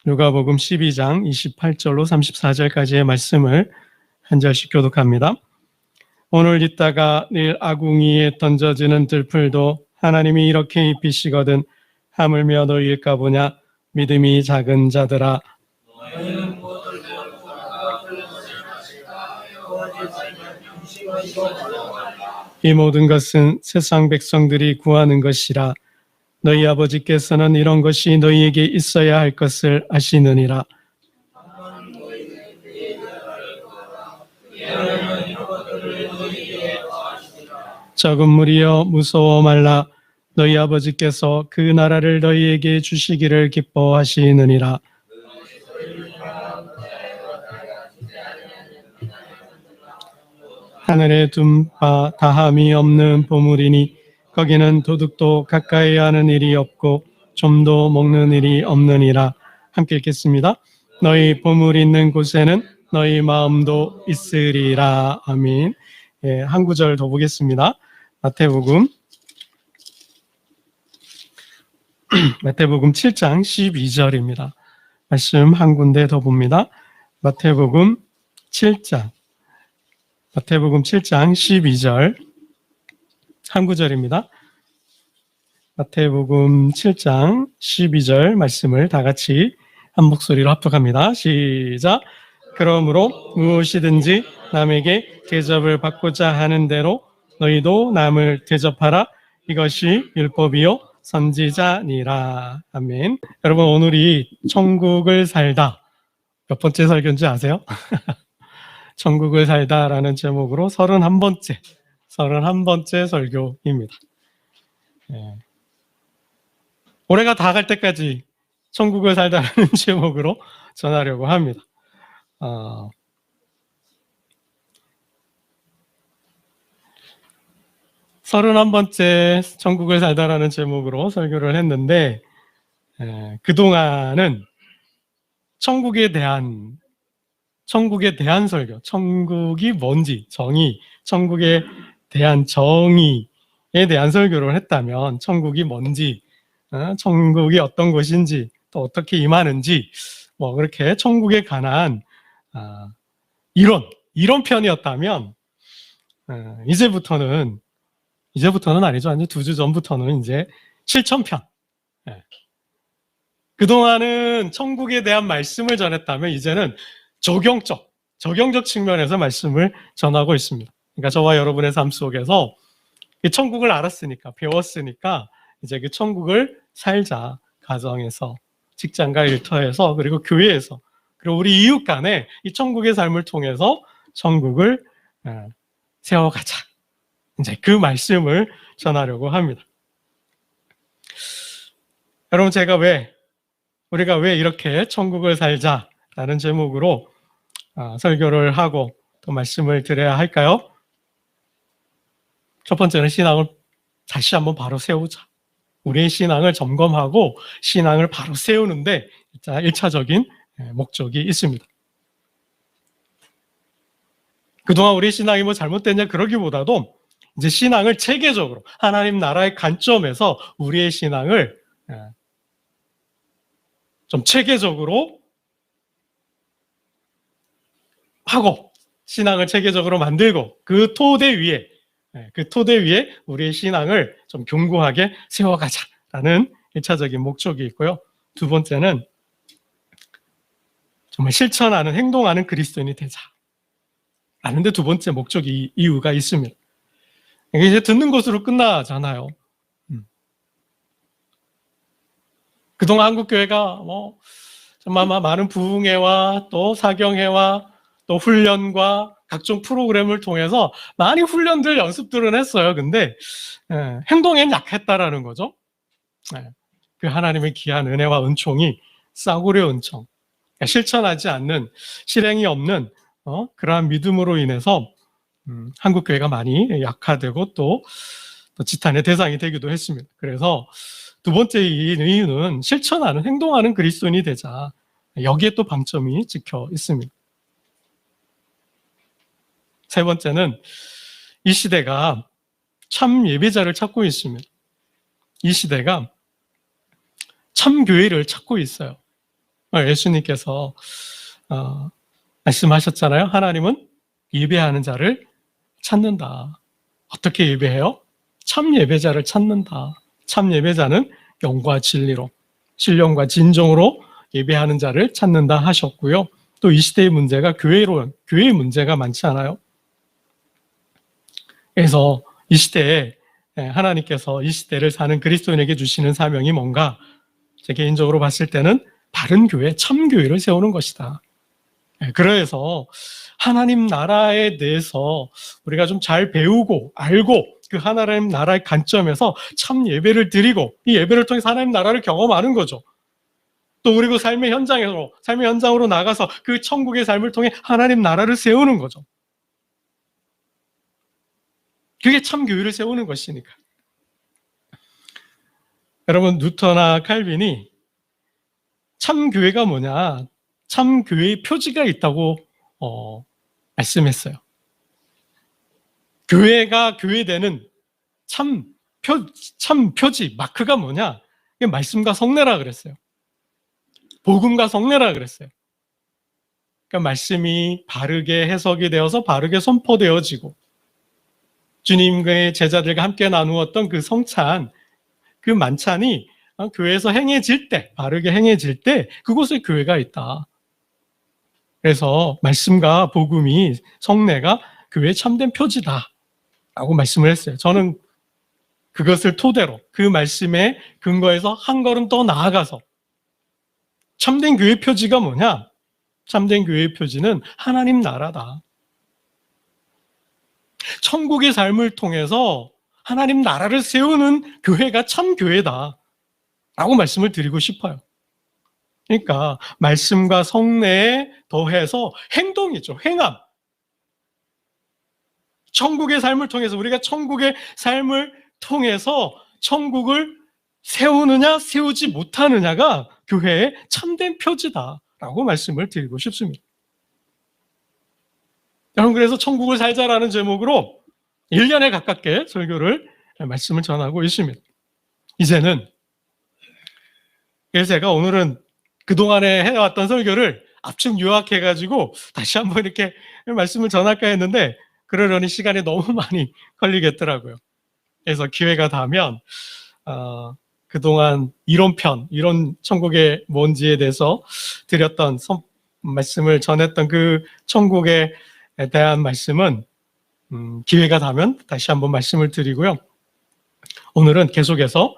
누가복음 12장 28절로 34절까지의 말씀을 한 절씩 교독합니다. 오늘 있다가 내일 아궁이에 던져지는 들풀도 하나님이 이렇게 입히시거든 하물며 너희일까 보냐. 믿음이 작은 자들아. 이 모든 것은 세상 백성들이 구하는 것이라. 너희 아버지께서는 이런 것이 너희에게 있어야 할 것을 아시느니라. 적은 무리여 무서워 말라. 너희 아버지께서 그 나라를 너희에게 주시기를 기뻐하시느니라. 하늘에 둔 바 다함이 없는 보물이니 거기는 도둑도 가까이 하는 일이 없고 좀도 먹는 일이 없느니라. 함께 읽겠습니다. 너희 보물 있는 곳에는 너희 마음도 있으리라. 아멘. 예, 한 구절 더 보겠습니다. 마태복음 7장 12절입니다. 말씀 한 군데 더 봅니다. 마태복음 7장 12절 한 구절입니다. 마태복음 7장 12절 말씀을 다 같이 한 목소리로 합독합니다. 시작. 그러므로 무엇이든지 남에게 대접을 받고자 하는 대로 너희도 남을 대접하라. 이것이 율법이요 선지자니라. 아멘. 여러분, 오늘이 천국을 살다 몇 번째 설교인지 아세요? 천국을 살다라는 제목으로 31번째 설교입니다. 예. 올해가 다 갈 때까지 천국을 살다라는 제목으로 전하려고 합니다. 31번째 천국을 살다라는 제목으로 설교를 했는데, 그동안은 천국에 대한 설교, 천국이 뭔지, 천국에 대한 정의에 대한 설교를 했다면, 천국이 뭔지, 천국이 어떤 곳인지, 또 어떻게 임하는지, 뭐 그렇게 천국에 관한 이런 편이었다면, 이제부터는 아니죠. 아니, 2주 전부터는 이제 실천편. 그동안은 천국에 대한 말씀을 전했다면, 이제는 적용적 측면에서 말씀을 전하고 있습니다. 그러니까 저와 여러분의 삶 속에서 이 천국을 알았으니까, 배웠으니까, 이제 그 천국을 살자. 가정에서, 직장과 일터에서, 그리고 교회에서, 그리고 우리 이웃 간에 이 천국의 삶을 통해서 천국을 세워가자. 이제 그 말씀을 전하려고 합니다. 여러분, 우리가 왜 이렇게 천국을 살자라는 제목으로 설교를 하고 또 말씀을 드려야 할까요? 첫 번째는 신앙을 다시 한번 바로 세우자. 우리의 신앙을 점검하고 신앙을 바로 세우는데 1차적인 목적이 있습니다. 그동안 우리 신앙이 뭐 잘못됐냐 그러기보다도 이제 신앙을 체계적으로 하나님 나라의 관점에서 우리의 신앙을 좀 체계적으로 하고 신앙을 체계적으로 만들고 그 토대 위에 우리의 신앙을 좀 견고하게 세워가자라는 1차적인 목적이 있고요. 두 번째는 정말 실천하는, 행동하는 그리스도인이 되자. 라는데 두 번째 목적이, 이유가 있습니다. 이게 이제 듣는 것으로 끝나잖아요. 그동안 한국교회가 정말 많은 부흥회와 또 사경회와 또 훈련과 각종 프로그램을 통해서 많이 훈련들, 연습들은 했어요. 근데 행동엔 약했다라는 거죠. 그 하나님의 귀한 은혜와 은총이 싸구려 은총, 실천하지 않는, 실행이 없는 그러한 믿음으로 인해서 한국교회가 많이 약화되고 또 지탄의 대상이 되기도 했습니다. 그래서 두 번째 이유는 실천하는, 행동하는 그리스도인이 되자. 여기에 또 방점이 찍혀 있습니다. 세 번째는 이 시대가 참 예배자를 찾고 있습니다. 이 시대가 참 교회를 찾고 있어요. 예수님께서 말씀하셨잖아요. 하나님은 예배하는 자를 찾는다. 어떻게 예배해요? 참 예배자를 찾는다. 참 예배자는 영과 진리로, 신령과 진정으로 예배하는 자를 찾는다 하셨고요. 또 이 시대의 문제가 교회의 문제가 많지 않아요? 그래서 이 시대에 하나님께서 이 시대를 사는 그리스도인에게 주시는 사명이 뭔가? 제 개인적으로 봤을 때는 바른 교회, 참 교회를 세우는 것이다. 그래서 하나님 나라에 대해서 우리가 좀 잘 배우고 알고 그 하나님 나라의 관점에서 참 예배를 드리고 이 예배를 통해서 하나님 나라를 경험하는 거죠. 또 그리고 삶의 현장으로 나가서 그 천국의 삶을 통해 하나님 나라를 세우는 거죠. 그게 참 교회를 세우는 것이니까. 여러분, 누터나 칼빈이 참 교회가 뭐냐, 참 교회의 표지가 있다고 말씀했어요. 교회가 교회되는 참 표지, 마크가 뭐냐? 이게 말씀과 성례라 그랬어요. 복음과 성례라 그랬어요. 그러니까 말씀이 바르게 해석이 되어서 바르게 선포되어지고 주님의 제자들과 함께 나누었던 그 성찬, 그 만찬이 교회에서 행해질 때, 바르게 행해질 때 그곳에 교회가 있다. 그래서 말씀과 복음이, 성례가 교회의 참된 표지다 라고 말씀을 했어요. 저는 그것을 토대로 그 말씀에 근거해서 한 걸음 더 나아가서 참된 교회 표지가 뭐냐? 참된 교회의 표지는 하나님 나라다. 천국의 삶을 통해서 하나님 나라를 세우는 교회가 참 교회다 라고 말씀을 드리고 싶어요. 그러니까 말씀과 성례에 더해서 행동이죠. 행함. 천국의 삶을 통해서, 우리가 천국의 삶을 통해서 천국을 세우느냐 세우지 못하느냐가 교회의 참된 표지다라고 말씀을 드리고 싶습니다. 여러분, 그래서 천국을 살자라는 제목으로 1년에 가깝게 설교를, 말씀을 전하고 있습니다. 이제는, 그래서 제가 오늘은 그동안에 해왔던 설교를 압축 요약해가지고 다시 한번 이렇게 말씀을 전할까 했는데 그러려니 시간이 너무 많이 걸리겠더라고요. 그래서 기회가 닿으면 그동안 이론 천국의 뭔지에 대해서 드렸던 말씀을 전했던 그 천국에 대한 말씀은 기회가 닿으면 다시 한번 말씀을 드리고요. 오늘은 계속해서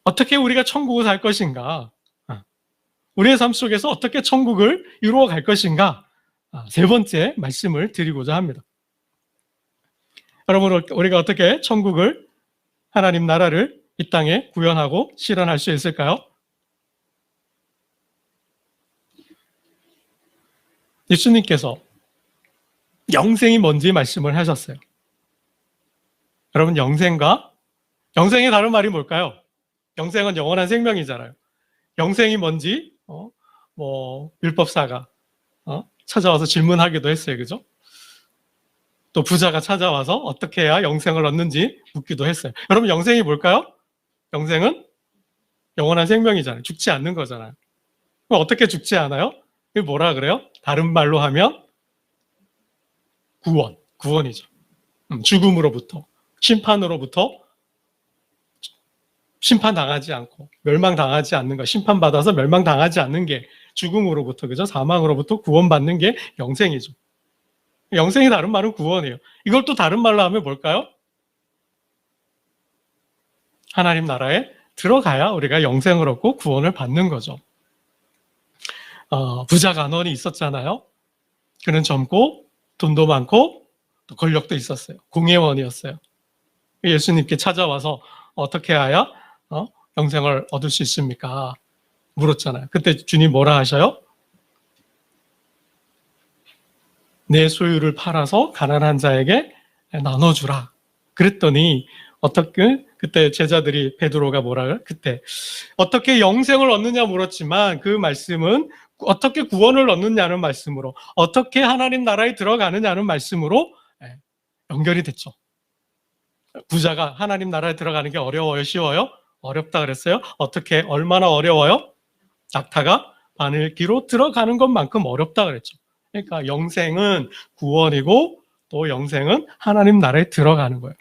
어떻게 우리가 천국을 살 것인가, 우리의 삶 속에서 어떻게 천국을 이루어 갈 것인가, 세 번째 말씀을 드리고자 합니다. 여러분, 우리가 어떻게 천국을, 하나님 나라를 이 땅에 구현하고 실현할 수 있을까요? 예수님께서 영생이 뭔지 말씀을 하셨어요. 여러분, 영생의 다른 말이 뭘까요? 영생은 영원한 생명이잖아요. 영생이 뭔지 율법사가 찾아와서 질문하기도 했어요. 그죠? 또 부자가 찾아와서 어떻게 해야 영생을 얻는지 묻기도 했어요. 여러분, 영생이 뭘까요? 영생은 영원한 생명이잖아요. 죽지 않는 거잖아요. 그럼 어떻게 죽지 않아요? 이게 뭐라 그래요? 다른 말로 하면 구원이죠. 죽음으로부터, 심판으로부터 심판당하지 않고 멸망당하지 않는 것, 심판받아서 멸망당하지 않는 게 죽음으로부터, 그죠? 사망으로부터 구원받는 게 영생이죠. 영생이 다른 말은 구원이에요. 이걸 또 다른 말로 하면 뭘까요? 하나님 나라에 들어가야 우리가 영생을 얻고 구원을 받는 거죠. 부자 간원이 있었잖아요. 그는 젊고 돈도 많고 또 권력도 있었어요. 공회원이었어요. 예수님께 찾아와서 어떻게 해야 영생을 얻을 수 있습니까? 물었잖아요. 그때 주님 뭐라 하셔요? 내 소유를 팔아서 가난한 자에게 나눠주라. 그랬더니 그때 제자들이, 베드로가 뭐라 그때 어떻게 영생을 얻느냐 물었지만 그 말씀은 어떻게 구원을 얻느냐는 말씀으로, 어떻게 하나님 나라에 들어가느냐는 말씀으로 연결이 됐죠. 부자가 하나님 나라에 들어가는 게 어려워요? 쉬워요? 어렵다 그랬어요. 어떻게, 얼마나 어려워요? 낙타가 바늘기로 들어가는 것만큼 어렵다 그랬죠. 그러니까 영생은 구원이고 또 영생은 하나님 나라에 들어가는 거예요.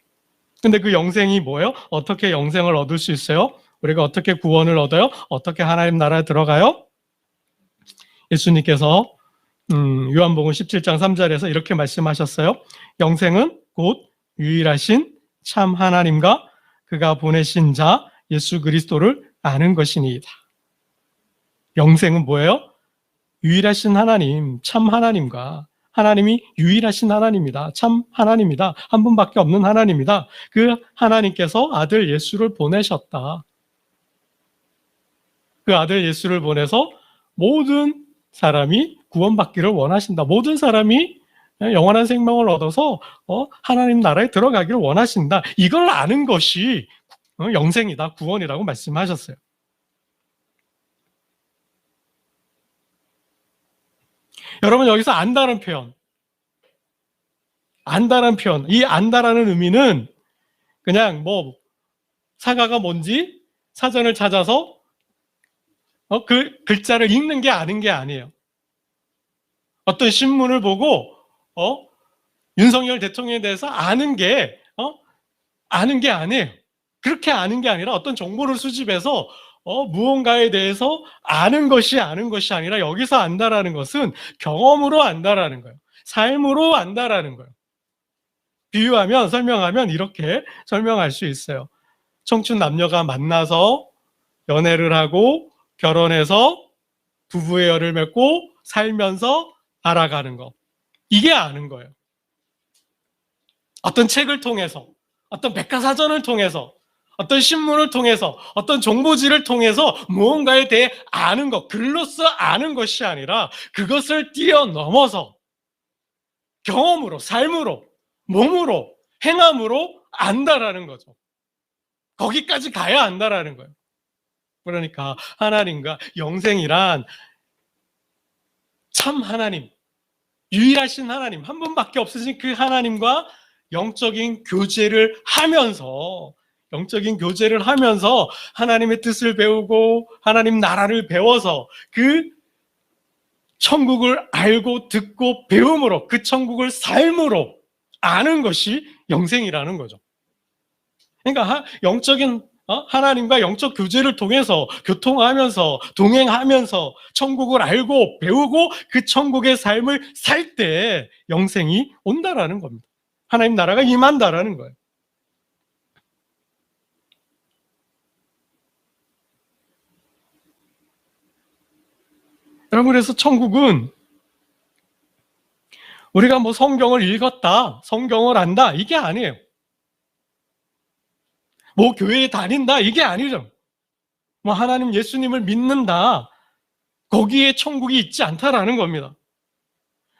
근데 그 영생이 뭐예요? 어떻게 영생을 얻을 수 있어요? 우리가 어떻게 구원을 얻어요? 어떻게 하나님 나라에 들어가요? 예수님께서 요한복음 17장 3절에서 이렇게 말씀하셨어요. 영생은 곧 유일하신 참 하나님과 그가 보내신 자 예수 그리스도를 아는 것이니이다. 영생은 뭐예요? 유일하신 하나님, 참 하나님과 하나님이 유일하신 하나님이다. 참 하나님이다. 한 분밖에 없는 하나님이다. 그 하나님께서 아들 예수를 보내셨다. 그 아들 예수를 보내서 모든 사람이 구원받기를 원하신다. 모든 사람이 영원한 생명을 얻어서 하나님 나라에 들어가기를 원하신다. 이걸 아는 것이 영생이다, 구원이라고 말씀하셨어요. 여러분 여기서 안다는 표현, 이 안다라는 의미는 그냥 뭐 사과가 뭔지 사전을 찾아서 그 글자를 읽는 게 아는 게 아니에요. 어떤 신문을 보고 윤석열 대통령에 대해서 아는 게 아니에요. 그렇게 아는 게 아니라 어떤 정보를 수집해서 무언가에 대해서 아는 것이 아니라 여기서 안다라는 것은 경험으로 안다라는 거예요. 삶으로 안다라는 거예요. 비유하면 설명하면 이렇게 설명할 수 있어요. 청춘 남녀가 만나서 연애를 하고 결혼해서 부부의 열을 맺고 살면서 알아가는 거. 이게 아는 거예요. 어떤 책을 통해서, 어떤 백과사전을 통해서, 어떤 신문을 통해서, 어떤 정보지를 통해서 무언가에 대해 아는 것, 글로써 아는 것이 아니라 그것을 뛰어넘어서 경험으로, 삶으로, 몸으로, 행함으로 안다라는 거죠. 거기까지 가야 안다라는 거예요. 그러니까 하나님과 영생이란 참 하나님, 유일하신 하나님, 한 분밖에 없으신 그 하나님과 영적인 교제를 하면서 하나님의 뜻을 배우고 하나님 나라를 배워서 그 천국을 알고 듣고 배움으로 그 천국을 삶으로 아는 것이 영생이라는 거죠. 그러니까 영적인 하나님과 영적 교제를 통해서 교통하면서 동행하면서 천국을 알고 배우고 그 천국의 삶을 살 때 영생이 온다라는 겁니다. 하나님 나라가 임한다라는 거예요. 여러분, 그래서 천국은 우리가 뭐 성경을 읽었다, 성경을 안다, 이게 아니에요. 뭐 교회에 다닌다, 이게 아니죠. 뭐 하나님 예수님을 믿는다, 거기에 천국이 있지 않다라는 겁니다.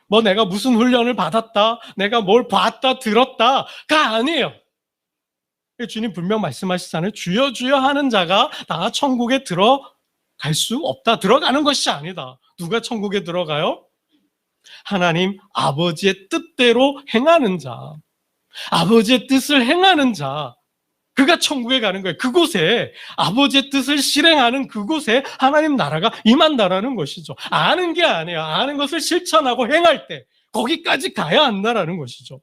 뭐 내가 무슨 훈련을 받았다, 내가 뭘 봤다, 들었다가 아니에요. 주님 분명 말씀하시잖아요. 주여 주여 하는 자가 다 천국에 들어갈 수 없다. 들어가는 것이 아니다. 누가 천국에 들어가요? 하나님 아버지의 뜻대로 행하는 자, 아버지의 뜻을 행하는 자, 그가 천국에 가는 거예요. 그곳에 아버지의 뜻을 실행하는 그곳에 하나님 나라가 임한다라는 것이죠. 아는 게 아니에요. 아는 것을 실천하고 행할 때 거기까지 가야 한다라는 것이죠.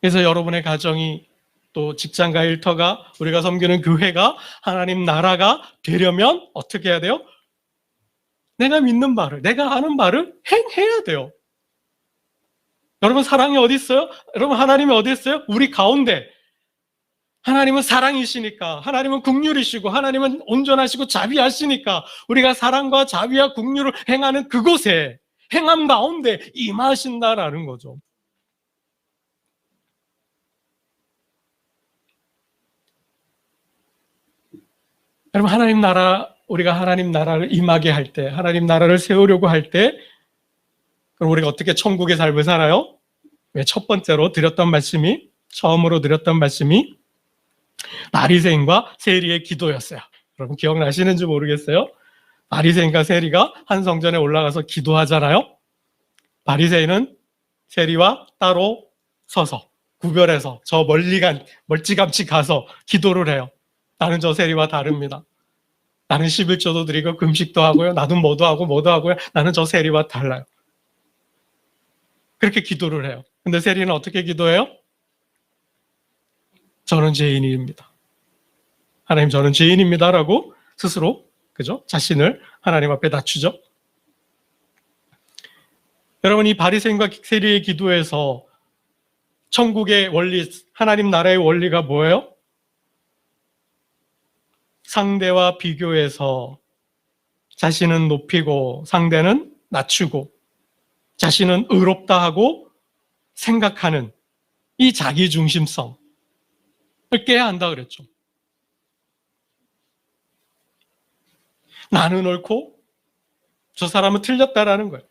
그래서 여러분의 가정이 또 직장과 일터가 우리가 섬기는 교회가 하나님 나라가 되려면 어떻게 해야 돼요? 내가 믿는 바를, 내가 아는 바를 행해야 돼요. 여러분 사랑이 어디 있어요? 여러분 하나님이 어디 있어요? 우리 가운데. 하나님은 사랑이시니까, 하나님은 긍휼이시고, 하나님은 온전하시고 자비하시니까 우리가 사랑과 자비와 긍휼을 행하는 그곳에 행함 가운데 임하신다라는 거죠. 여러분 하나님 나라, 우리가 하나님 나라를 임하게 할 때, 하나님 나라를 세우려고 할 때 그럼 우리가 어떻게 천국의 삶을 살아요? 왜 첫 번째로 드렸던 말씀이, 처음으로 드렸던 말씀이 바리새인과 세리의 기도였어요. 여러분 기억나시는지 모르겠어요. 바리새인과 세리가 한 성전에 올라가서 기도하잖아요. 바리새인은 세리와 따로 서서 구별해서 저 멀찌감치 가서 기도를 해요. 나는 저 세리와 다릅니다. 나는 11조도 드리고 금식도 하고요. 나도 뭐도 하고 뭐도 하고요. 나는 저 세리와 달라요. 그렇게 기도를 해요. 근데 세리는 어떻게 기도해요? 저는 죄인입니다. 하나님, 저는 죄인입니다라고 스스로, 그죠? 자신을 하나님 앞에 낮추죠. 여러분, 이 바리새인과 세리의 기도에서 천국의 원리, 하나님 나라의 원리가 뭐예요? 상대와 비교해서 자신은 높이고 상대는 낮추고 자신은 의롭다 하고 생각하는 이 자기중심성을 깨야 한다 그랬죠. 나는 옳고 저 사람은 틀렸다라는 거예요.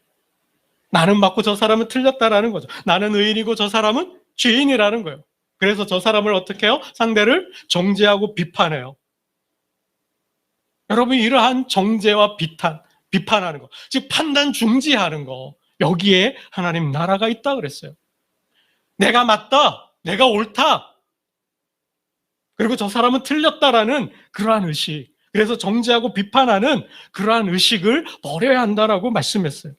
나는 맞고 저 사람은 틀렸다라는 거죠. 나는 의인이고 저 사람은 죄인이라는 거예요. 그래서 저 사람을 어떻게 해요? 상대를 정죄하고 비판해요. 여러분, 이러한 정죄와 비판하는 거, 즉 판단 중지하는 거, 여기에 하나님 나라가 있다 그랬어요. 내가 맞다, 내가 옳다, 그리고 저 사람은 틀렸다라는 그러한 의식, 그래서 정죄하고 비판하는 그러한 의식을 버려야 한다라고 말씀했어요.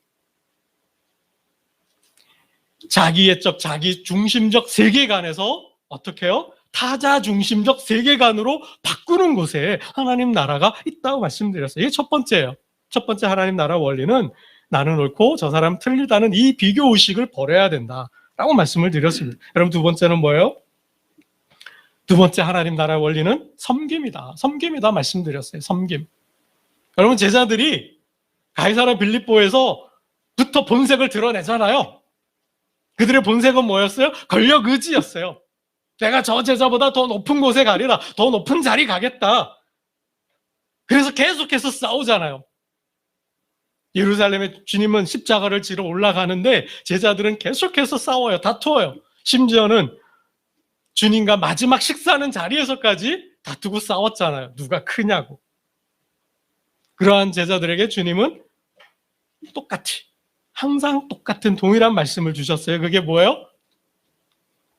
자기애적, 자기중심적 세계관에서 어떻게 해요? 타자 중심적 세계관으로 바꾸는 곳에 하나님 나라가 있다고 말씀드렸어요. 이게 첫 번째예요. 첫 번째 하나님 나라 원리는 나는 옳고 저 사람 틀리다는 이 비교 의식을 버려야 된다라고 말씀을 드렸습니다. 여러분, 두 번째는 뭐예요? 두 번째 하나님 나라 원리는 섬김이다. 섬김이다 말씀드렸어요. 섬김. 여러분, 제자들이 가이사랴 빌립보에서부터 본색을 드러내잖아요. 그들의 본색은 뭐였어요? 권력 의지였어요. 내가 저 제자보다 더 높은 곳에 가리라. 더 높은 자리 가겠다. 그래서 계속해서 싸우잖아요. 예루살렘에 주님은 십자가를 지러 올라가는데 제자들은 계속해서 싸워요. 다투어요. 심지어는 주님과 마지막 식사하는 자리에서까지 다투고 싸웠잖아요. 누가 크냐고. 그러한 제자들에게 주님은 똑같이, 항상 똑같은 동일한 말씀을 주셨어요. 그게 뭐예요?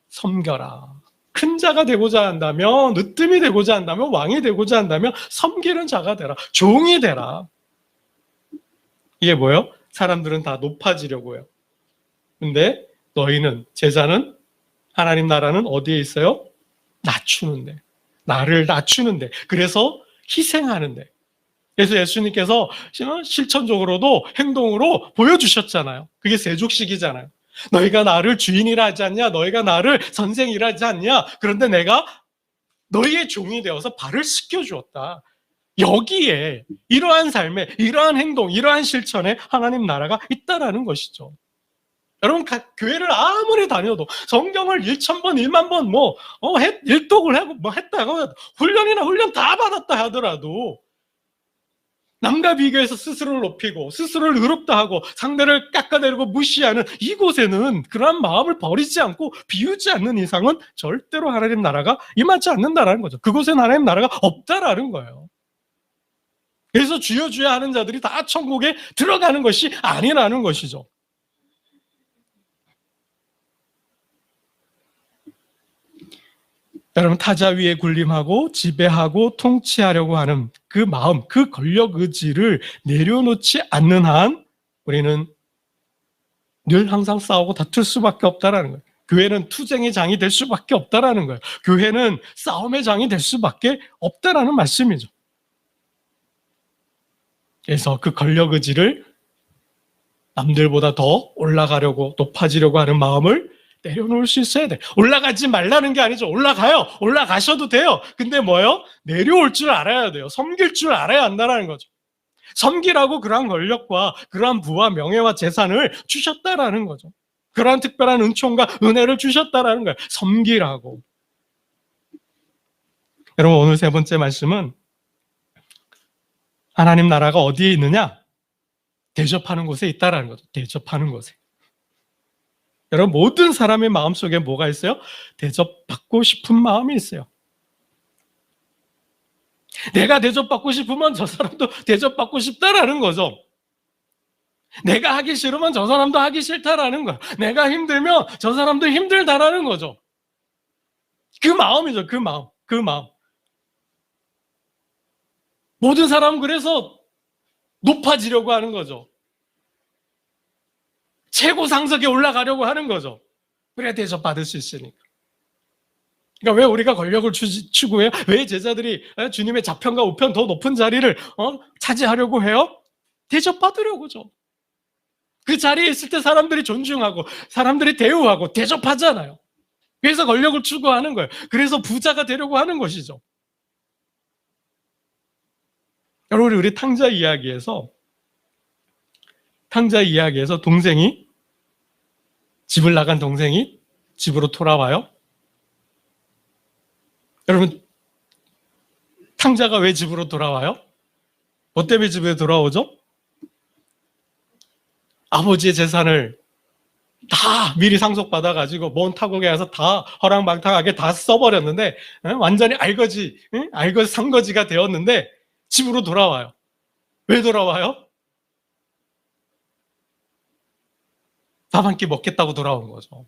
섬겨라. 큰 자가 되고자 한다면, 으뜸이 되고자 한다면, 왕이 되고자 한다면 섬기는 자가 되라. 종이 되라. 이게 뭐예요? 사람들은 다 높아지려고요. 근데 너희는, 제자는, 하나님 나라는 어디에 있어요? 낮추는데. 나를 낮추는데. 그래서 희생하는데. 그래서 예수님께서 실천적으로도 행동으로 보여주셨잖아요. 그게 세족식이잖아요. 너희가 나를 주인이라 하지 않냐? 너희가 나를 선생이라 하지 않냐? 그런데 내가 너희의 종이 되어서 발을 씻겨주었다. 여기에 이러한 삶에, 이러한 행동, 이러한 실천에 하나님 나라가 있다라는 것이죠. 여러분, 교회를 아무리 다녀도 성경을 1,000번, 1만 번 일독을 하고 했다고 훈련이나 훈련 다 받았다 하더라도 남과 비교해서 스스로를 높이고 스스로를 의롭다 하고 상대를 깎아내리고 무시하는 이곳에는 그러한 마음을 버리지 않고 비우지 않는 이상은 절대로 하나님 나라가 임하지 않는다라는 거죠. 그곳에는 하나님 나라가 없다라는 거예요. 그래서 주여 주여 하는 자들이 다 천국에 들어가는 것이 아니라는 것이죠. 여러분, 타자 위에 군림하고 지배하고 통치하려고 하는 그 마음, 그 권력 의지를 내려놓지 않는 한 우리는 늘 항상 싸우고 다툴 수밖에 없다라는 거예요. 교회는 투쟁의 장이 될 수밖에 없다라는 거예요. 교회는 싸움의 장이 될 수밖에 없다라는 말씀이죠. 그래서 그 권력 의지를 남들보다 더 올라가려고, 높아지려고 하는 마음을 내려놓을 수 있어야 돼. 올라가지 말라는 게 아니죠. 올라가요. 올라가셔도 돼요. 근데 뭐요? 내려올 줄 알아야 돼요. 섬길 줄 알아야 한다는 거죠. 섬기라고 그러한 권력과 그러한 부와 명예와 재산을 주셨다라는 거죠. 그러한 특별한 은총과 은혜를 주셨다라는 거예요. 섬기라고. 여러분, 오늘 세 번째 말씀은 하나님 나라가 어디에 있느냐? 대접하는 곳에 있다라는 거죠. 대접하는 곳에. 여러분, 모든 사람의 마음속에 뭐가 있어요? 대접받고 싶은 마음이 있어요. 내가 대접받고 싶으면 저 사람도 대접받고 싶다라는 거죠. 내가 하기 싫으면 저 사람도 하기 싫다라는 거야. 내가 힘들면 저 사람도 힘들다라는 거죠. 그 마음이죠. 그 마음. 모든 사람은 그래서 높아지려고 하는 거죠. 최고 상석에 올라가려고 하는 거죠. 그래야 대접받을 수 있으니까. 그러니까 왜 우리가 권력을 추구해요? 왜 제자들이 주님의 좌편과 우편 더 높은 자리를 차지하려고 해요? 대접받으려고죠. 그 자리에 있을 때 사람들이 존중하고 사람들이 대우하고 대접하잖아요. 그래서 권력을 추구하는 거예요. 그래서 부자가 되려고 하는 것이죠. 여러분, 우리 탕자 이야기에서 집을 나간 동생이 집으로 돌아와요. 여러분, 탕자가 왜 집으로 돌아와요? 뭐 때문에 집에 돌아오죠? 아버지의 재산을 다 미리 상속받아가지고 먼 타국에 가서 다 허랑방탕하게 다 써버렸는데 완전히 알거지 상거지가 되었는데 집으로 돌아와요. 왜 돌아와요? 밥 한 끼 먹겠다고 돌아온 거죠.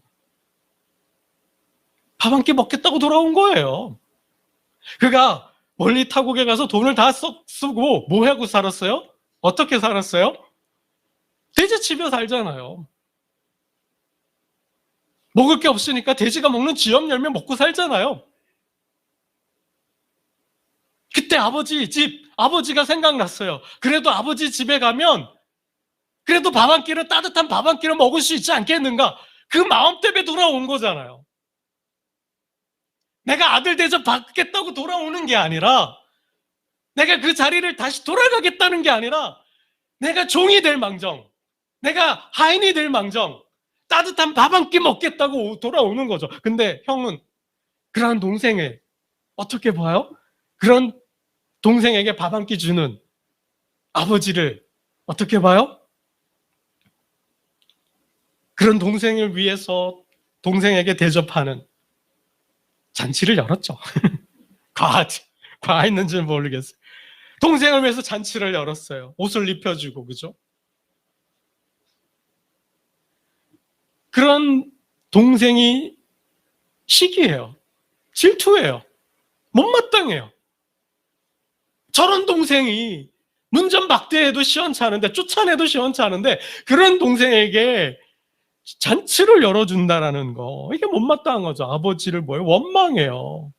밥 한 끼 먹겠다고 돌아온 거예요. 그가 멀리 타국에 가서 돈을 다 쓰고 뭐 하고 살았어요? 어떻게 살았어요? 돼지치며 살잖아요. 먹을 게 없으니까 돼지가 먹는 쥐염 열매 먹고 살잖아요. 그때 아버지가 생각났어요. 그래도 아버지 집에 가면 그래도 밥 한 끼를, 따뜻한 밥 한 끼를 먹을 수 있지 않겠는가? 그 마음 때문에 돌아온 거잖아요. 내가 아들 대접 받겠다고 돌아오는 게 아니라, 내가 그 자리를 다시 돌아가겠다는 게 아니라, 내가 종이 될 망정, 내가 하인이 될 망정, 따뜻한 밥 한 끼 먹겠다고 돌아오는 거죠. 근데 형은 그러한 동생을 어떻게 봐요? 그런 동생에게 밥 한 끼 주는 아버지를 어떻게 봐요? 그런 동생을 위해서 동생에게 대접하는 잔치를 열었죠. 과했는지는 모르겠어요. 동생을 위해서 잔치를 열었어요. 옷을 입혀주고, 그죠? 그런 동생이 시기해요. 질투해요. 못마땅해요. 저런 동생이 문전박대해도 시원찮은데, 쫓아내도 시원찮은데, 그런 동생에게 잔치를 열어준다라는 거, 이게 못마땅한 거죠. 아버지를 원망해요.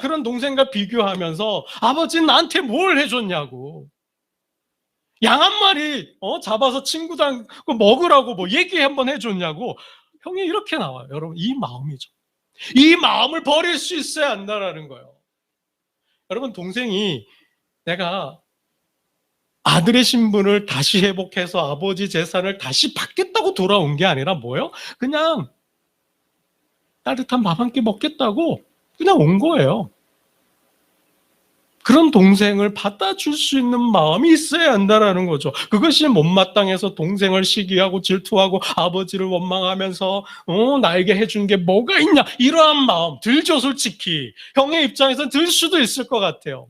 그런 동생과 비교하면서 아버지는 나한테 뭘 해줬냐고. 양 한 마리 잡아서 친구랑 먹으라고 뭐 얘기 한번 해줬냐고. 형이 이렇게 나와요. 여러분, 이 마음이죠. 이 마음을 버릴 수 있어야 한다라는 거예요. 여러분, 동생이 내가 아들의 신분을 다시 회복해서 아버지 재산을 다시 받겠다고 돌아온 게 아니라 뭐예요? 그냥 따뜻한 밥 한 끼 먹겠다고 그냥 온 거예요. 그런 동생을 받아줄 수 있는 마음이 있어야 한다라는 거죠. 그것이 못마땅해서 동생을 시기하고 질투하고 아버지를 원망하면서 나에게 해준 게 뭐가 있냐, 이러한 마음 들죠. 솔직히 형의 입장에서는 들 수도 있을 것 같아요.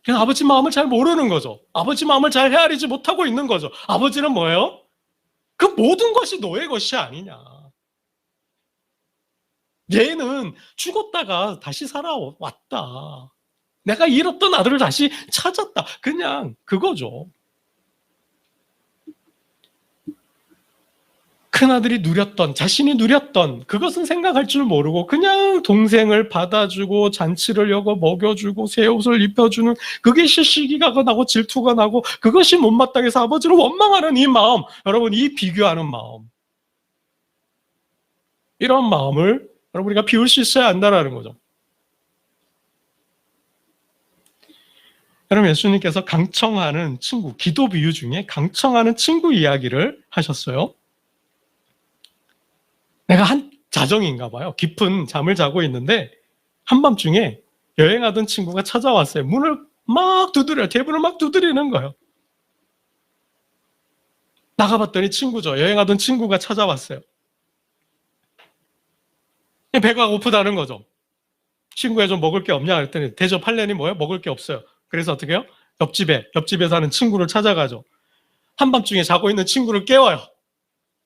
그냥 아버지 마음을 잘 모르는 거죠. 아버지 마음을 잘 헤아리지 못하고 있는 거죠. 아버지는 뭐예요? 그 모든 것이 너의 것이 아니냐. 얘는 죽었다가 다시 살아왔다. 내가 잃었던 아들을 다시 찾았다. 그냥 그거죠. 큰아들이 자신이 누렸던 그것은 생각할 줄 모르고 그냥 동생을 받아주고 잔치를 여고 먹여주고 새 옷을 입혀주는 그게 시기가 나고 질투가 나고 그것이 못마땅해서 아버지를 원망하는 이 마음, 여러분, 이 비교하는 마음, 이런 마음을 여러분 우리가 비울 수 있어야 한다는 거죠. 여러분, 예수님께서 강청하는 친구, 기도 비유 중에 강청하는 친구 이야기를 하셨어요. 내가 한 자정인가 봐요. 깊은 잠을 자고 있는데 한밤중에 여행하던 친구가 찾아왔어요. 문을 막 두드려요. 대문을 막 두드리는 거예요. 나가봤더니 친구죠. 여행하던 친구가 찾아왔어요. 배가 고프다는 거죠. 친구야, 좀 먹을 게 없냐 그랬더니 대접하려니 뭐예요? 먹을 게 없어요. 그래서 어떻게 해요? 옆집에 사는 친구를 찾아가죠. 한밤중에 자고 있는 친구를 깨워요.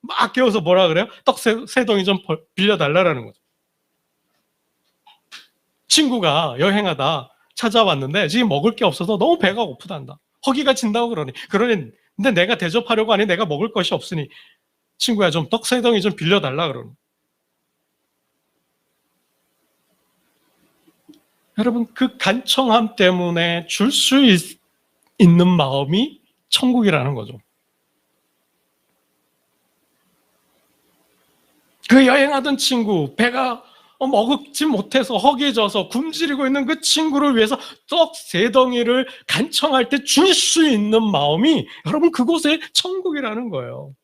막 깨워서 뭐라 그래요? 떡 세 덩이 좀 빌려달라는 거죠. 친구가 여행하다 찾아왔는데 지금 먹을 게 없어서 너무 배가 고프단다. 허기가 진다고 그러니 근데 내가 대접하려고 하니 내가 먹을 것이 없으니 친구야 좀 떡 세 덩이 좀 빌려달라 그러는. 여러분 그 간청함 때문에 줄 수 있는 마음이 천국이라는 거죠. 그 여행하던 친구 배가 먹지 못해서 허기져서 굶주리고 있는 그 친구를 위해서 떡 세 덩이를 간청할 때 줄 수 있는 마음이 여러분 그곳에 천국이라는 거예요.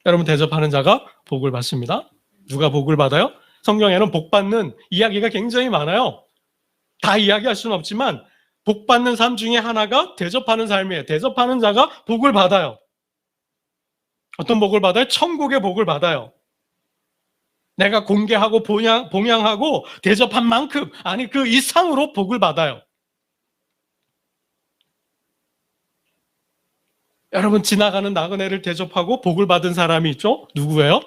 여러분 대접하는 자가 복을 받습니다. 누가 복을 받아요? 성경에는 복 받는 이야기가 굉장히 많아요. 다 이야기할 수는 없지만 복 받는 삶 중에 하나가 대접하는 삶이에요. 대접하는 자가 복을 받아요. 어떤 복을 받아요? 천국의 복을 받아요. 내가 공개하고 봉양하고 대접한 만큼 아니 그 이상으로 복을 받아요. 여러분 지나가는 나그네를 대접하고 복을 받은 사람이 있죠? 누구예요?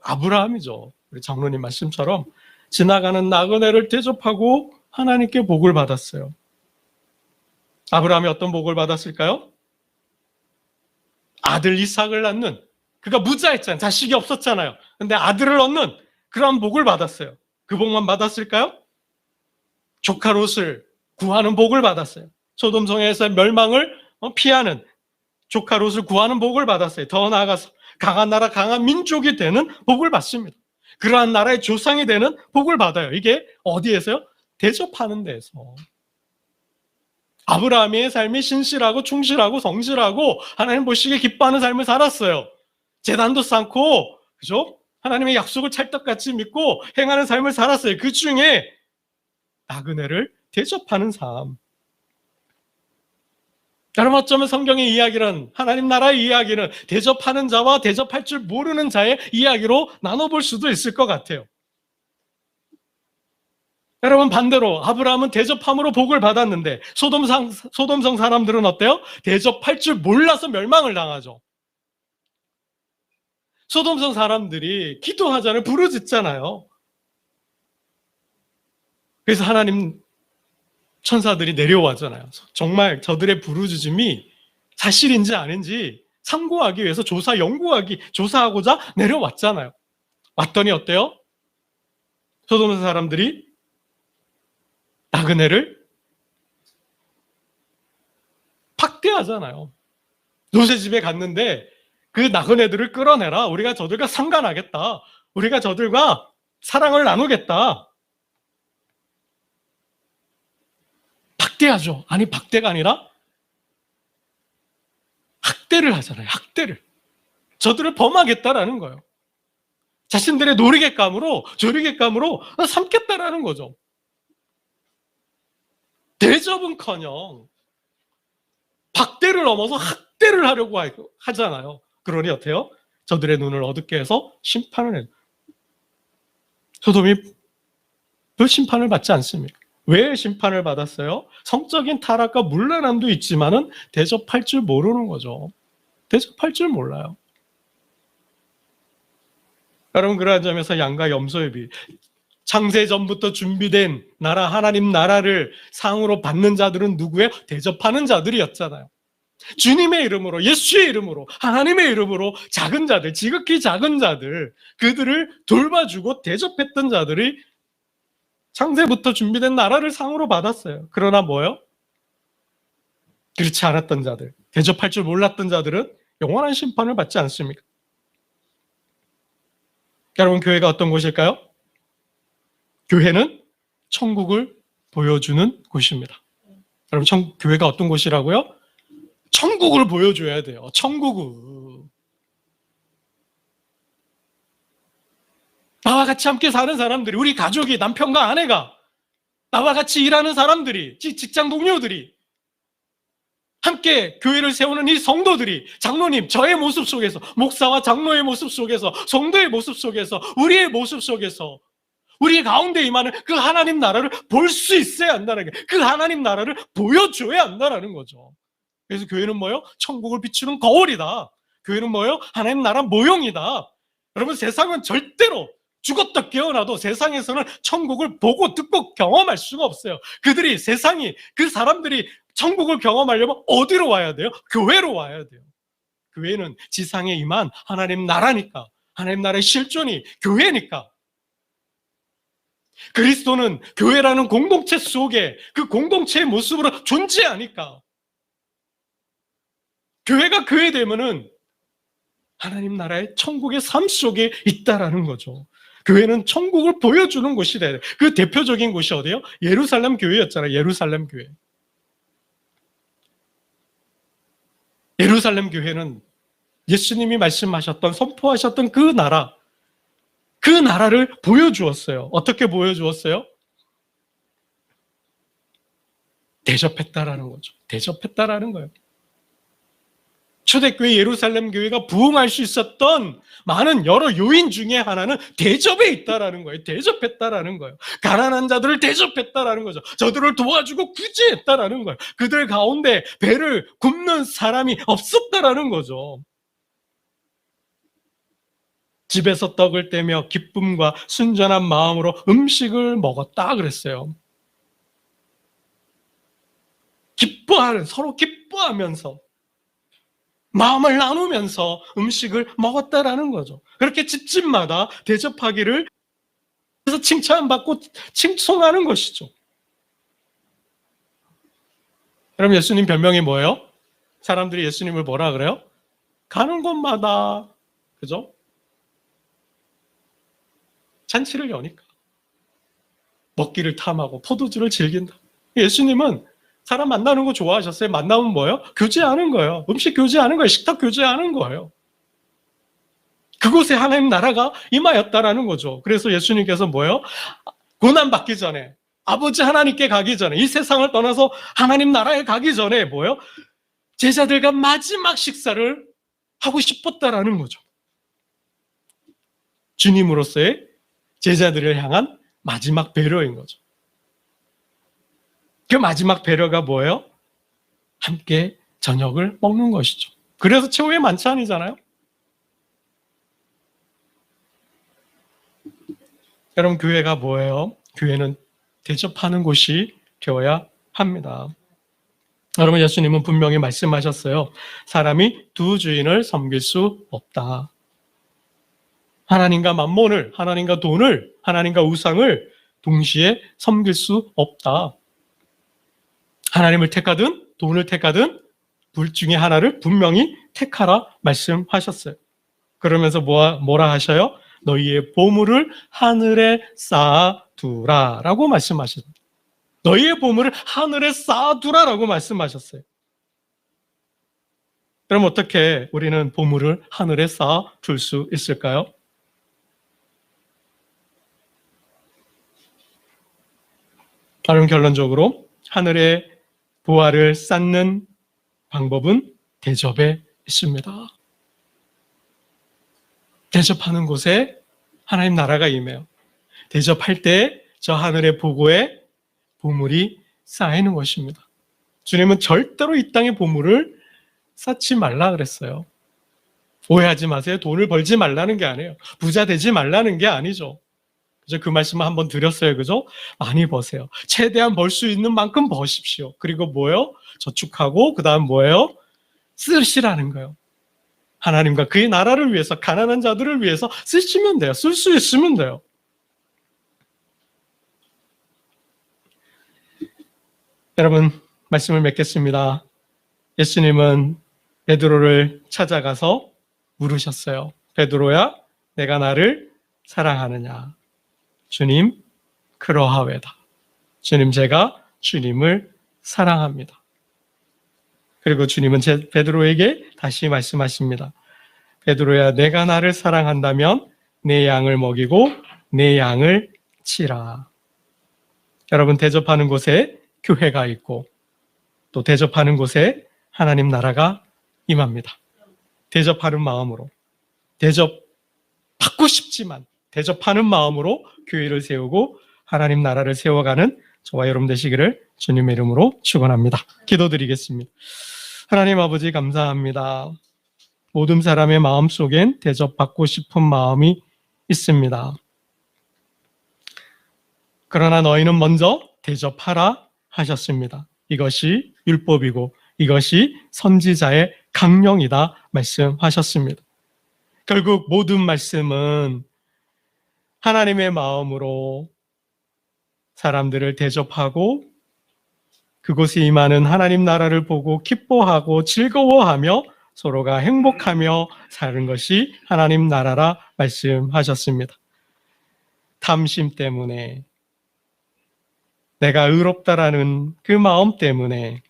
아브라함이죠. 우리 장로님 말씀처럼 지나가는 나그네를 대접하고 하나님께 복을 받았어요. 아브라함이 어떤 복을 받았을까요? 아들 이삭을 낳는, 그가 무자했잖아요. 자식이 없었잖아요. 근데 아들을 얻는 그런 복을 받았어요. 그 복만 받았을까요? 조카 롯을 구하는 복을 받았어요. 소돔성에서의 멸망을 피하는 조카 롯을 구하는 복을 받았어요. 더 나아가서 강한 나라, 강한 민족이 되는 복을 받습니다. 그러한 나라의 조상이 되는 복을 받아요. 이게 어디에서요? 대접하는 데서. 아브라함의 삶이 신실하고 충실하고 성실하고 하나님 보시기에 기뻐하는 삶을 살았어요. 제단도 쌓고, 그죠? 하나님의 약속을 찰떡같이 믿고 행하는 삶을 살았어요. 그 중에 나그네를 대접하는 삶. 여러분 어쩌면 성경의 이야기는, 하나님 나라의 이야기는 대접하는 자와 대접할 줄 모르는 자의 이야기로 나눠볼 수도 있을 것 같아요. 여러분 반대로 아브라함은 대접함으로 복을 받았는데 소돔성 사람들은 어때요? 대접할 줄 몰라서 멸망을 당하죠. 소돔성 사람들이 기도하잖아요. 부르짖잖아요. 그래서 하나님 천사들이 내려왔잖아요. 정말 저들의 부르짖음이 사실인지 아닌지 참고하기 위해서 조사하고자 내려왔잖아요. 왔더니 어때요? 소돔성 사람들이 나그네를 박대하잖아요. 롯의 집에 갔는데 그 나그네들을 끌어내라. 우리가 저들과 상관하겠다. 우리가 저들과 사랑을 나누겠다. 박대하죠. 아니 박대가 아니라 학대를 하잖아요. 학대를. 저들을 범하겠다라는 거예요. 자신들의 놀이객감으로 조리객감으로 삼겠다라는 거죠. 대접은커녕 박대를 넘어서 학대를 하려고 하잖아요. 그러니 어때요? 저들의 눈을 어둡게 해서 심판을 해요. 소돔이 그 심판을 받지 않습니까? 왜 심판을 받았어요? 성적인 타락과 문란함도 있지만은 대접할 줄 모르는 거죠. 대접할 줄 몰라요. 여러분 그러한 점에서 양과 염소의 비, 창세전부터 준비된 나라, 하나님 나라를 상으로 받는 자들은 누구예요? 대접하는 자들이었잖아요. 주님의 이름으로, 예수의 이름으로, 하나님의 이름으로 작은 자들, 지극히 작은 자들, 그들을 돌봐주고 대접했던 자들이 창세부터 준비된 나라를 상으로 받았어요. 그러나 뭐예요? 그렇지 않았던 자들, 대접할 줄 몰랐던 자들은 영원한 심판을 받지 않습니까? 여러분 교회가 어떤 곳일까요? 교회는 천국을 보여주는 곳입니다. 여러분 교회가 어떤 곳이라고요? 천국을 보여줘야 돼요. 천국을. 나와 같이 함께 사는 사람들이, 우리 가족이, 남편과 아내가, 나와 같이 일하는 사람들이, 직장 동료들이, 함께 교회를 세우는 이 성도들이, 장로님, 저의 모습 속에서, 목사와 장로의 모습 속에서, 성도의 모습 속에서, 우리의 모습 속에서 우리 가운데 임하는 그 하나님 나라를 볼 수 있어야 한다는 게, 그 하나님 나라를 보여줘야 한다는 거죠. 그래서 교회는 뭐예요? 천국을 비추는 거울이다. 교회는 뭐예요? 하나님 나라 모형이다. 여러분 세상은 절대로 죽었다 깨어나도 세상에서는 천국을 보고 듣고 경험할 수가 없어요. 그 사람들이 천국을 경험하려면 어디로 와야 돼요? 교회로 와야 돼요. 교회는 지상에 임한 하나님 나라니까, 하나님 나라의 실존이 교회니까. 그리스도는 교회라는 공동체 속에 그 공동체의 모습으로 존재하니까. 교회가 교회 되면은 하나님 나라의 천국의 삶 속에 있다라는 거죠. 교회는 천국을 보여주는 곳이 돼요. 그 대표적인 곳이 어디예요? 예루살렘 교회였잖아요. 예루살렘 교회. 예루살렘 교회는 예수님이 말씀하셨던, 선포하셨던 그 나라를 보여주었어요. 어떻게 보여주었어요? 대접했다라는 거죠. 대접했다라는 거예요. 초대교회 예루살렘 교회가 부흥할 수 있었던 많은 여러 요인 중에 하나는 대접에 있다라는 거예요. 대접했다라는 거예요. 가난한 자들을 대접했다라는 거죠. 저들을 도와주고 구제했다라는 거예요. 그들 가운데 배를 굽는 사람이 없었다라는 거죠. 집에서 떡을 떼며 기쁨과 순전한 마음으로 음식을 먹었다 그랬어요. 서로 기뻐하면서 마음을 나누면서 음식을 먹었다라는 거죠. 그렇게 집집마다 대접하기를 해서 칭찬받고 칭송하는 것이죠. 그럼 예수님 별명이 뭐예요? 사람들이 예수님을 뭐라 그래요? 가는 곳마다, 그죠? 잔치를 여니까. 먹기를 탐하고 포도주를 즐긴다. 예수님은 사람 만나는 거 좋아하셨어요? 만나면 뭐예요? 교제하는 거예요. 음식 교제하는 거예요. 식탁 교제하는 거예요. 그곳에 하나님 나라가 임하였다라는 거죠. 그래서 예수님께서 뭐예요? 고난받기 전에, 아버지 하나님께 가기 전에, 이 세상을 떠나서 하나님 나라에 가기 전에 뭐예요? 제자들과 마지막 식사를 하고 싶었다라는 거죠. 주님으로서의 제자들을 향한 마지막 배려인 거죠. 그 마지막 배려가 뭐예요? 함께 저녁을 먹는 것이죠. 그래서 최후의 만찬이잖아요. 여러분, 교회가 뭐예요? 교회는 대접하는 곳이 되어야 합니다. 여러분, 예수님은 분명히 말씀하셨어요. 사람이 두 주인을 섬길 수 없다. 하나님과 만몬을, 하나님과 돈을, 하나님과 우상을 동시에 섬길 수 없다. 하나님을 택하든 돈을 택하든 둘 중에 하나를 분명히 택하라 말씀하셨어요. 그러면서 뭐라 하셔요? 너희의 보물을 하늘에 쌓아두라 라고 말씀하셨어요. 너희의 보물을 하늘에 쌓아두라 라고 말씀하셨어요. 그럼 어떻게 우리는 보물을 하늘에 쌓아둘 수 있을까요? 그럼 결론적으로 하늘에 보화를 쌓는 방법은 대접에 있습니다. 대접하는 곳에 하나님 나라가 임해요. 대접할 때 저 하늘의 보고에 보물이 쌓이는 것입니다. 주님은 절대로 이 땅의 보물을 쌓지 말라 그랬어요. 오해하지 마세요. 돈을 벌지 말라는 게 아니에요. 부자 되지 말라는 게 아니죠. 그죠? 그 말씀을 한번 드렸어요. 그죠? 많이 버세요. 최대한 벌 수 있는 만큼 버십시오. 그리고 뭐예요? 저축하고 그 다음 뭐예요? 쓰시라는 거예요. 하나님과 그의 나라를 위해서, 가난한 자들을 위해서 쓰시면 돼요. 쓸 수 있으면 돼요. 여러분, 말씀을 맺겠습니다. 예수님은 베드로를 찾아가서 물으셨어요. 베드로야, 내가 나를 사랑하느냐? 주님, 그러하외다. 주님, 제가 주님을 사랑합니다. 그리고 주님은 베드로에게 다시 말씀하십니다. 베드로야, 내가 나를 사랑한다면 내 양을 먹이고 내 양을 치라. 여러분, 대접하는 곳에 교회가 있고 또 대접하는 곳에 하나님 나라가 임합니다. 대접하는 마음으로, 대접받고 싶지만 대접하는 마음으로 교회를 세우고 하나님 나라를 세워가는 저와 여러분 되시기를 주님의 이름으로 축원합니다. 기도드리겠습니다. 하나님 아버지, 감사합니다. 모든 사람의 마음속엔 대접받고 싶은 마음이 있습니다. 그러나 너희는 먼저 대접하라 하셨습니다. 이것이 율법이고 이것이 선지자의 강령이다 말씀하셨습니다. 결국 모든 말씀은 하나님의 마음으로 사람들을 대접하고 그곳에 임하는 하나님 나라를 보고 기뻐하고 즐거워하며 서로가 행복하며 사는 것이 하나님 나라라 말씀하셨습니다. 탐심 때문에, 내가 의롭다라는 그 마음 때문에,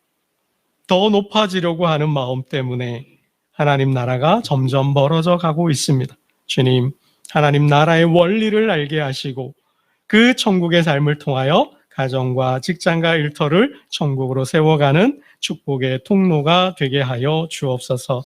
더 높아지려고 하는 마음 때문에 하나님 나라가 점점 멀어져 가고 있습니다. 주님, 하나님 나라의 원리를 알게 하시고 그 천국의 삶을 통하여 가정과 직장과 일터를 천국으로 세워가는 축복의 통로가 되게 하여 주옵소서.